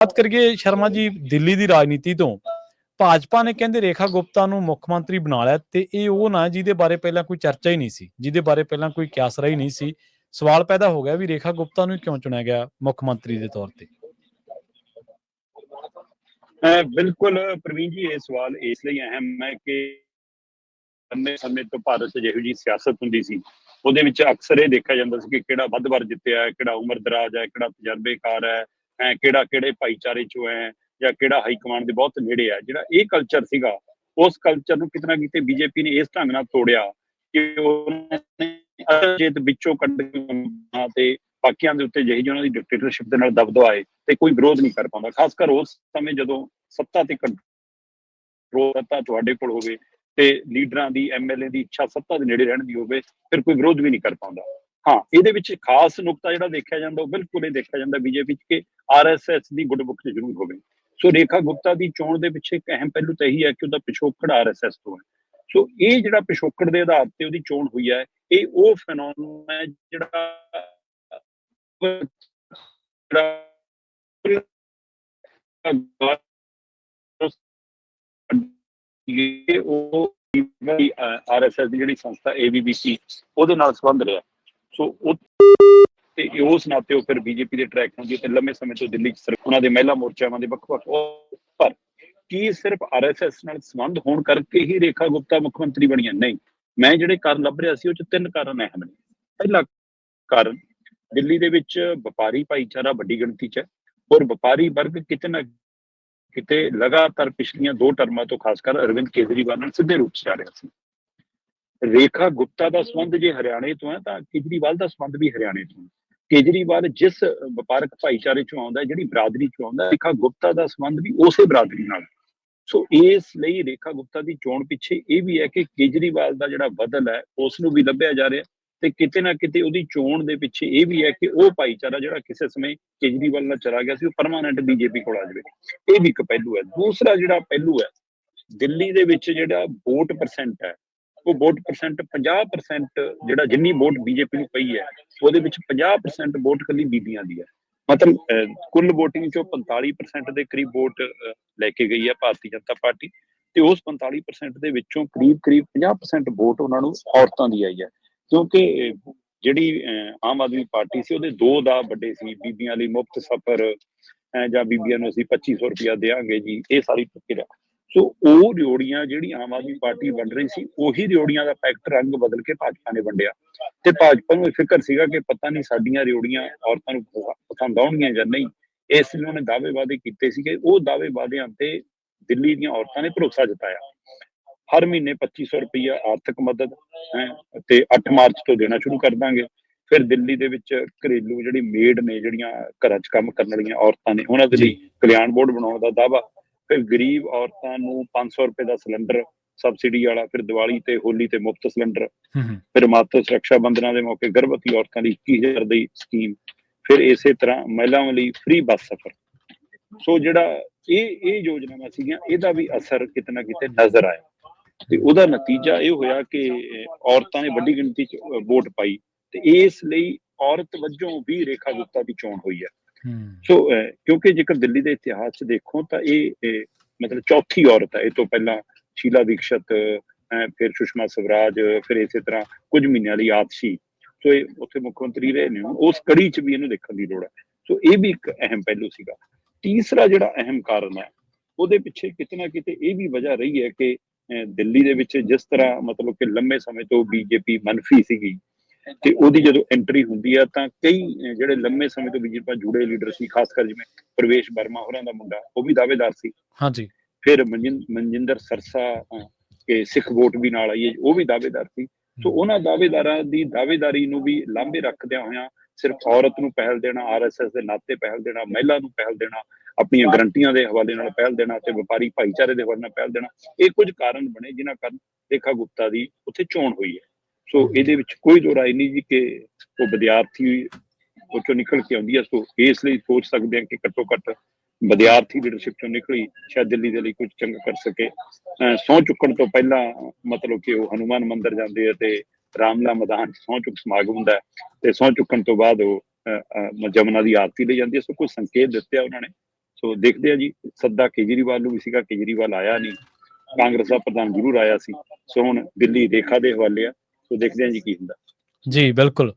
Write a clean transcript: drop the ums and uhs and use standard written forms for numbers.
बात करिए शर्मा जी दिल्ली ਦੀ ਰਾਜਨੀਤੀ ਤੋਂ ਭਾਜਪਾ ਨੇ ਕਹਿੰਦੇ ਰੇਖਾ ਗੁਪਤਾ ਨੂੰ ਮੁੱਖ ਮੰਤਰੀ ਬਣਾ ਲਿਆ ਤੇ ਇਹ ਉਹ ਨਾ ਜਿਹਦੇ ਬਾਰੇ ਪਹਿਲਾਂ ਕੋਈ ਚਰਚਾ ਹੀ ਨਹੀਂ ਸੀ, ਜਿਹਦੇ ਬਾਰੇ ਪਹਿਲਾਂ ਕੋਈ ਕਿਆਸਰਾ ਹੀ ਨਹੀਂ ਸੀ। ਸਵਾਲ ਪੈਦਾ ਹੋ ਗਿਆ ਵੀ ਰੇਖਾ ਗੁਪਤਾ ਨੂੰ ਕਿਉਂ ਚੁਣਿਆ ਗਿਆ ਮੁੱਖ ਮੰਤਰੀ ਦੇ ਤੌਰ ਤੇ। ਬਿਲਕੁਲ ਪ੍ਰਵੀਨ ਜੀ, ਇਹ ਸਵਾਲ ਇਸ ਲਈ ਅਹਿਮ ਹੈ ਕਿ ਲੰਮੇ ਸਮੇਂ ਤੋਂ ਭਾਰਤ 'ਚ ਜਿਹੋ ਜਿਹੀ ਸਿਆਸਤ ਹੁੰਦੀ ਸੀ ਉਹਦੇ ਵਿੱਚ ਅਕਸਰ ਇਹ ਦੇਖਿਆ ਜਾਂਦਾ ਸੀ ਕਿ ਕਿਹੜਾ ਵੱਧ ਵਾਰ ਜਿੱਤਿਆ ਹੈ, ਕਿਹੜਾ ਉਮਰ ਦਰਾਜ ਹੈ, ਕਿਹੜਾ ਤਜਰਬੇਕਾਰ ਹੈ, ਕਿਹੜਾ ਕਿਹੜੇ ਭਾਈਚਾਰੇ 'ਚੋਂ ਹੈ, ਜਾਂ ਕਿਹੜਾ ਹਾਈ ਕਮਾਂਡ ਦੇ ਬਹੁਤ ਨੇੜੇ ਹੈ। ਜਿਹੜਾ ਇਹ ਕਲਚਰ ਸੀਗਾ, ਉਸ ਕਲਚਰ ਨੂੰ ਕਿਤੇ ਨਾ ਕਿਤੇ ਬੀਜੇਪੀ ਨੇ ਇਸ ਢੰਗ ਨਾਲ ਤੋੜਿਆ ਕਿ ਉਹਨਾਂ ਵਿੱਚੋਂ ਕੱਢ ਤੇ ਬਾਕੀਆਂ ਦੇ ਉੱਤੇ ਜਿਹੀ ਉਹਨਾਂ ਦੀ ਡਿਕਟੇਟਰਸ਼ਿਪ ਦੇ ਨਾਲ ਦਬਦਬਾ ਆਏ ਤੇ ਕੋਈ ਵਿਰੋਧ ਨਹੀਂ ਕਰ ਪਾਉਂਦਾ। ਖਾਸ ਕਰ ਉਸ ਸਮੇਂ ਜਦੋਂ ਸੱਤਾ ਤੇ ਕੰਟਰੋਲ ਸੱਤਾ ਤੁਹਾਡੇ ਕੋਲ ਹੋਵੇ ਤੇ ਲੀਡਰਾਂ ਦੀ ਐਮਐਲਏ ਦੀ ਇੱਛਾ ਸੱਤਾ ਦੇ ਨੇੜੇ ਰਹਿਣ ਦੀ ਹੋਵੇ, ਫਿਰ ਕੋਈ ਵਿਰੋਧ ਵੀ ਨਹੀਂ ਕਰ ਪਾਉਂਦਾ। ਹਾਂ, ਇਹਦੇ ਵਿੱਚ ਖਾਸ ਨੁਕਤਾ ਜਿਹੜਾ ਦੇਖਿਆ ਜਾਂਦਾ ਉਹ ਬਿਲਕੁਲ ਇਹ ਦੇਖਿਆ ਜਾਂਦਾ ਬੀਜੇਪੀ 'ਚ ਕਿ ਆਰਐਸਐਸ ਦੀ ਗੁੱਡਬੁੱਕ ਜ਼ਰੂਰ ਹੋਵੇ। ਸੋ ਰੇਖਾ ਗੁਪਤਾ ਦੀ ਚੋਣ ਦੇ ਪਿੱਛੇ ਇੱਕ ਅਹਿਮ ਪਹਿਲੂ ਤਾਂ ਇਹੀ ਹੈ ਕਿ ਉਹਦਾ ਪਿਛੋਕੜ ਆਰਐਸਐਸ ਤੋਂ ਹੈ। ਸੋ ਇਹ ਜਿਹੜਾ ਪਿਛੋਕੜ ਦੇ ਆਧਾਰ ਤੇ ਉਹਦੀ ਚੋਣ ਹੋਈ ਹੈ, ਇਹ ਉਹ ਫੈਨੋਮੀਨਨ ਹੈ ਜਿਹੜਾ ਆਰਐਸਐਸ ਦੀ ਜਿਹੜੀ ਸੰਸਥਾ ਏਬੀਵੀਪੀ ਉਹਦੇ ਨਾਲ ਸੰਬੰਧ ਰਿਹਾ। ਸੋ ਤੇ ਉਸ ਨਾਤੇ ਉਹ ਫਿਰ ਬੀਜੇਪੀ ਦੇ ਟਰੈਕ ਹੁੰਦੀ ਹੈ ਤੇ ਲੰਮੇ ਸਮੇਂ ਤੋਂ ਦਿੱਲੀ 'ਚ ਉਹਨਾਂ ਦੇ ਮਹਿਲਾ ਮੋਰਚਿਆਂ ਦੇ ਵੱਖ-ਵੱਖ। ਪਰ ਕੀ ਸਿਰਫ ਆਰਐਸਐਸ ਨਾਲ ਸੰਬੰਧ ਹੋਣ ਕਰਕੇ ਹੀ ਰੇਖਾ ਗੁਪਤਾ ਮੁੱਖ ਮੰਤਰੀ ਬਣੀਆਂ? ਨਹੀਂ, ਮੈਂ ਜਿਹੜੇ ਕਾਰਨ ਲੱਭ ਰਿਹਾ ਸੀ ਉਹ 'ਚ ਤਿੰਨ ਕਾਰਨ ਅਹਿਮ ਨੇ। ਪਹਿਲਾ ਕਾਰਨ, ਦਿੱਲੀ ਦੇ ਵਿੱਚ ਵਪਾਰੀ ਭਾਈਚਾਰਾ ਵੱਡੀ ਗਿਣਤੀ 'ਚ ਹੈ ਔਰ ਵਪਾਰੀ ਵਰਗ ਕਿਤੇ ਨਾ ਕਿਤੇ ਲਗਾਤਾਰ ਪਿਛਲੀਆਂ 2 ਟਰਮਾਂ ਤੋਂ ਖਾਸ ਕਰ ਅਰਵਿੰਦ ਕੇਜਰੀਵਾਲ ਨਾਲ ਸਿੱਧੇ ਰੂਪ 'ਚ ਆ ਰਿਹਾ ਸੀ। ਰੇਖਾ ਗੁਪਤਾ ਦਾ ਸੰਬੰਧ ਜੇ ਹਰਿਆਣੇ ਤੋਂ ਹੈ ਤਾਂ ਕੇਜਰੀਵਾਲ ਦਾ ਸੰਬੰਧ ਵੀ ਹਰਿਆਣੇ ਤੋਂ। ਕੇਜਰੀਵਾਲ ਜਿਸ ਵਪਾਰਕ ਭਾਈਚਾਰੇ 'ਚੋਂ ਆਉਂਦਾ, ਜਿਹੜੀ ਬਰਾਦਰੀ 'ਚੋਂ ਆਉਂਦਾ, ਰੇਖਾ ਗੁਪਤਾ ਦਾ ਸੰਬੰਧ ਵੀ ਉਸੇ ਬਰਾਦਰੀ ਨਾਲ। ਸੋ ਇਸ ਲਈ ਰੇਖਾ ਗੁਪਤਾ ਦੀ ਚੋਣ ਪਿੱਛੇ ਇਹ ਵੀ ਹੈ ਕਿ ਕੇਜਰੀਵਾਲ ਦਾ ਜਿਹੜਾ ਬਦਲ ਹੈ ਉਸ ਨੂੰ ਵੀ ਲੱਭਿਆ ਜਾ ਰਿਹਾ ਤੇ ਕਿਤੇ ਨਾ ਕਿਤੇ ਉਹਦੀ ਚੋਣ ਦੇ ਪਿੱਛੇ ਇਹ ਵੀ ਹੈ ਕਿ ਉਹ ਭਾਈਚਾਰਾ ਜਿਹੜਾ ਕਿਸੇ ਸਮੇਂ ਕੇਜਰੀਵਾਲ ਨਾਲ ਚਲਾ ਗਿਆ ਸੀ ਉਹ ਪਰਮਾਨੈਂਟ ਬੀਜੇਪੀ ਕੋਲ ਆ ਜਾਵੇ। ਇਹ ਵੀ ਇੱਕ ਪਹਿਲੂ ਹੈ। ਦੂਸਰਾ ਜਿਹੜਾ ਪਹਿਲੂ ਹੈ, ਦਿੱਲੀ ਦੇ ਵਿੱਚ ਜਿਹੜਾ ਵੋਟ ਪਰਸੈਂਟ ਹੈ, ਉਹ ਵੋਟ ਪਰਸੈਂਟ 50% ਜਿਹੜਾ ਜਿੰਨੀ ਵੋਟ ਬੀਜੇਪੀ ਨੂੰ ਪਈ ਹੈ ਉਹਦੇ ਵਿੱਚ 50% ਵੋਟ ਇਕੱਲੀ ਬੀਬੀਆਂ ਦੀ ਹੈ। ਮਤਲਬ ਕੁੱਲ ਵੋਟਿੰਗ ਚੋਂ 45% ਦੇ ਕਰੀਬ ਵੋਟ ਲੈ ਕੇ ਗਈ ਹੈ ਭਾਰਤੀ ਜਨਤਾ ਪਾਰਟੀ ਤੇ ਉਸ 45% ਦੇ ਵਿੱਚੋਂ ਕਰੀਬ 50% ਵੋਟ ਉਹਨਾਂ ਨੂੰ ਔਰਤਾਂ ਦੀ ਆਈ ਹੈ। ਕਿਉਂਕਿ ਜਿਹੜੀ ਆਮ ਆਦਮੀ ਪਾਰਟੀ ਸੀ ਉਹਦੇ 2 ਦਾ ਵੱਡੇ ਸੀ, ਬੀਬੀਆਂ ਲਈ ਮੁਫਤ ਸਫ਼ਰ ਜਾਂ ਬੀਬੀਆਂ ਨੂੰ ਅਸੀਂ 2500 ਰੁਪਇਆ ਦੇਵਾਂਗੇ ਜੀ, ਇਹ ਸਾਰੀ ਪ੍ਰਕਿਰਿਆ। ਸੋ ਉਹ ਰਿਓੜੀਆਂ ਜਿਹੜੀ ਆਮ ਆਦਮੀ ਪਾਰਟੀ ਵੰਡ ਰਹੀ ਸੀ, ਉਹੀ ਰਿਓੜੀਆਂ ਦਾ ਪੈਕਟ ਰੰਗ ਬਦਲ ਕੇ ਭਾਜਪਾ ਨੇ ਵੰਡਿਆ ਤੇ ਭਾਜਪਾ ਨੂੰ ਫਿਕਰ ਸੀਗਾ ਕਿ ਪਤਾ ਨਹੀਂ ਸਾਡੀਆਂ ਰਿਓੜੀਆਂ ਔਰਤਾਂ ਨੂੰ ਪਸੰਦ ਆਉਣਗੀਆਂ ਜਾਂ ਨਹੀਂ। ਇਸ ਲਈ ਉਹਨੇ ਦਾਅਵੇ ਵਾਅਦੇ ਕੀਤੇ ਸੀਗੇ। ਉਹ ਦਾਅਵੇ ਵਾਅਦਿਆਂ ਤੇ ਦਿੱਲੀ ਦੀਆਂ ਔਰਤਾਂ ਨੇ ਭਰੋਸਾ ਜਤਾਇਆ। ਹਰ ਮਹੀਨੇ 2500 ਰੁਪਇਆ ਆਰਥਿਕ ਮਦਦ ਤੇ 8 ਮਾਰਚ ਤੋਂ ਦੇਣਾ ਸ਼ੁਰੂ ਕਰ ਦਾਂਗੇ। ਫਿਰ ਦਿੱਲੀ ਦੇ ਵਿੱਚ ਘਰੇਲੂ ਜਿਹੜੀ ਮੇਡ ਨੇ, ਜਿਹੜੀਆਂ ਘਰਾਂ 'ਚ ਕੰਮ ਕਰਨ ਵਾਲੀਆਂ ਔਰਤਾਂ ਨੇ, ਉਹਨਾਂ ਦੇ ਲਈ ਕਲਿਆਣ ਬੋਰਡ ਬਣਾਉਣ ਦਾ ਦਾਅਵਾ। ਫਿਰ ਗਰੀਬ ਔਰਤਾਂ ਨੂੰ 500 ਰੁਪਏ ਦਾ ਸਿਲੰਡਰ ਸਬਸਿਡੀ ਵਾਲਾ, ਫਿਰ ਦੀਵਾਲੀ ਤੇ ਹੋਲੀ ਤੇ ਮੁਫਤ ਸਿਲੰਡਰ, ਫਿਰ ਮਾਤਰ ਸੁਰੱਖਿਆ ਬੰਧਨਾਂ ਦੇ ਮੌਕੇ ਗਰਭਵਤੀ ਔਰਤਾਂ ਲਈ 21,000 ਦੀ ਸਕੀਮ, ਫਿਰ ਇਸੇ ਤਰ੍ਹਾਂ ਮਹਿਲਾਵਾਂ ਲਈ ਫ੍ਰੀ ਬੱਸ ਸਫ਼ਰ। ਸੋ ਜਿਹੜਾ ਇਹ ਯੋਜਨਾਵਾਂ ਸੀਗੀਆਂ, ਇਹਦਾ ਵੀ ਅਸਰ ਕਿਤੇ ਨਾ ਕਿਤੇ ਨਜ਼ਰ ਆਇਆ ਤੇ ਉਹਦਾ ਨਤੀਜਾ ਇਹ ਹੋਇਆ ਕਿ ਔਰਤਾਂ ਨੇ ਵੱਡੀ ਗਿਣਤੀ 'ਚ ਵੋਟ ਪਾਈ ਤੇ ਇਸ ਲਈ ਔਰਤ ਵਜੋਂ ਵੀ ਰੇਖਾ ਗੁਪਤਾ ਦੀ ਚੋਣ ਹੋਈ ਹੈ। ਸੋ ਕਿਉਂਕਿ ਜੇਕਰ ਦਿੱਲੀ ਦੇ ਇਤਿਹਾਸ 'ਚ ਦੇਖੋ ਤਾਂ ਇਹ ਮਤਲਬ ਚੌਥੀ ਔਰਤ ਹੈ। ਇਹ ਤੋਂ ਪਹਿਲਾਂ ਸ਼ੀਲਾ ਦੀਕਸ਼ਤ, ਫਿਰ ਸੁਸ਼ਮਾ ਸਵਰਾਜ, ਫਿਰ ਇਸੇ ਤਰ੍ਹਾਂ ਕੁਝ ਮਹੀਨਿਆਂ ਲਈ ਆਤਸ਼ੀ, ਸੋ ਇਹ ਉੱਥੇ ਮੁੱਖ ਮੰਤਰੀ ਰਹੇ ਨੇ। ਉਸ ਕੜੀ 'ਚ ਵੀ ਇਹਨੂੰ ਦੇਖਣ ਦੀ ਲੋੜ ਹੈ। ਸੋ ਇਹ ਵੀ ਇੱਕ ਅਹਿਮ ਪਹਿਲੂ ਸੀਗਾ। ਤੀਸਰਾ ਜਿਹੜਾ ਅਹਿਮ ਕਾਰਨ ਹੈ, ਉਹਦੇ ਪਿੱਛੇ ਕਿਤੇ ਨਾ ਕਿਤੇ ਇਹ ਵੀ ਵਜ੍ਹਾ ਰਹੀ ਹੈ ਕਿ ਦਿੱਲੀ ਦੇ ਵਿੱਚ ਜਿਸ ਤਰ੍ਹਾਂ ਮਤਲਬ ਕਿ ਲੰਮੇ ਸਮੇਂ ਤੋਂ ਬੀਜੇਪੀ ਮੰਨਫੀ ਸੀਗੀ ਤੇ ਉਹਦੀ ਜਦੋਂ ਐਂਟਰੀ ਹੁੰਦੀ ਹੈ ਤਾਂ ਕਈ ਜਿਹੜੇ ਲੰਮੇ ਸਮੇਂ ਤੋਂ ਬੀਜੇਪੀ ਨਾਲ ਜੁੜੇ ਲੀਡਰ ਸੀ, ਖਾਸ ਕਰ ਜਿਵੇਂ ਪ੍ਰਵੇਸ਼ ਵਰਮਾ ਹੋਰਾਂ ਦਾ ਮੁੰਡਾ, ਉਹ ਵੀ ਦਾਅਵੇਦਾਰ ਸੀ। ਹਾਂਜੀ। ਫਿਰ ਮਨਜਿੰਦਰ ਸਰਸਾ ਕਿ ਸਿੱਖ ਵੋਟ ਵੀ ਨਾਲ ਆਈ ਹੈ, ਉਹ ਵੀ ਦਾਅਵੇਦਾਰ ਸੀ। ਸੋ ਉਹਨਾਂ ਦਾਅਵੇਦਾਰਾਂ ਦੀ ਦਾਅਵੇਦਾਰੀ ਨੂੰ ਵੀ ਲਾਂਭੇ ਰੱਖਦਿਆਂ ਹੋਇਆਂ ਸਿਰਫ ਔਰਤ ਨੂੰ ਪਹਿਲ ਦੇਣਾ, ਆਰਐਸਐਸ ਦੇ ਨਾਤੇ ਪਹਿਲ ਦੇਣਾ, ਮਹਿਲਾ ਨੂੰ ਪਹਿਲ ਦੇਣਾ, ਆਪਣੀਆਂ ਗਰੰਟੀਆਂ ਦੇ ਹਵਾਲੇ ਨਾਲ ਪਹਿਲ ਦੇਣਾ ਤੇ ਵਪਾਰੀ ਭਾਈਚਾਰੇ ਦੇ ਹਵਾਲੇ ਨਾਲ ਪਹਿਲ ਦੇਣਾ, ਇਹ ਕੁਝ ਕਾਰਨ ਬਣੇ ਜਿਨ੍ਹਾਂ ਕਾਰਨ ਰੇਖਾ ਗੁਪਤਾ ਦੀ ਉੱਥੇ ਚੋਣ ਹੋਈ ਹੈ। ਸੋ ਇਹਦੇ ਵਿੱਚ ਕੋਈ ਦੋ ਰਾਏ ਨਹੀਂ ਜੀ ਕਿ ਉਹ ਵਿਦਿਆਰਥੀ ਉਹ ਚੋਂ ਨਿਕਲ ਕੇ ਆਉਂਦੀ ਹੈ। ਸੋ ਇਸ ਲਈ ਸੋਚ ਸਕਦੇ ਹਾਂ ਕਿ ਘੱਟੋ ਘੱਟ ਵਿਦਿਆਰਥੀ ਲੀਡਰਸ਼ਿਪ ਚੋਂ ਨਿਕਲੀ ਸ਼ਾਇਦ ਦਿੱਲੀ ਦੇ ਲਈ ਕੁਝ ਚੰਗਾ ਕਰ ਸਕੇ। ਸਹੁੰ ਚੁੱਕਣ ਤੋਂ ਪਹਿਲਾਂ ਮਤਲਬ ਕਿ ਉਹ ਹਨੂੰਮਾਨ ਮੰਦਿਰ ਜਾਂਦੇ ਆ ਤੇ ਰਾਮਲਾ ਮੈਦਾਨ 'ਚ ਸਹੁੰ ਚੁੱਕ ਸਮਾਗਮ ਹੁੰਦਾ ਤੇ ਸਹੁੰ ਚੁੱਕਣ ਤੋਂ ਬਾਅਦ ਉਹ ਜਮਨਾ ਦੀ ਆਰਤੀ ਲਈ ਜਾਂਦੀ ਹੈ। ਸੋ ਕੁਝ ਸੰਕੇਤ ਦਿੱਤੇ ਆ ਉਹਨਾਂ ਨੇ। ਸੋ ਦੇਖਦੇ ਆ ਜੀ, ਸੱਦਾ ਕੇਜਰੀਵਾਲ ਨੂੰ ਵੀ ਸੀਗਾ, ਕੇਜਰੀਵਾਲ ਆਇਆ ਨਹੀਂ, ਕਾਂਗਰਸ ਦਾ ਪ੍ਰਧਾਨ ਜ਼ਰੂਰ ਆਇਆ ਸੀ। ਸੋ ਹੁਣ ਦਿੱਲੀ ਰੇਖਾ ਦੇ ਹਵਾਲੇ ਆ, ਸੋ ਦੇਖਦੇ ਆ ਜੀ ਕੀ ਹੁੰਦਾ। ਜੀ ਬਿਲਕੁਲ।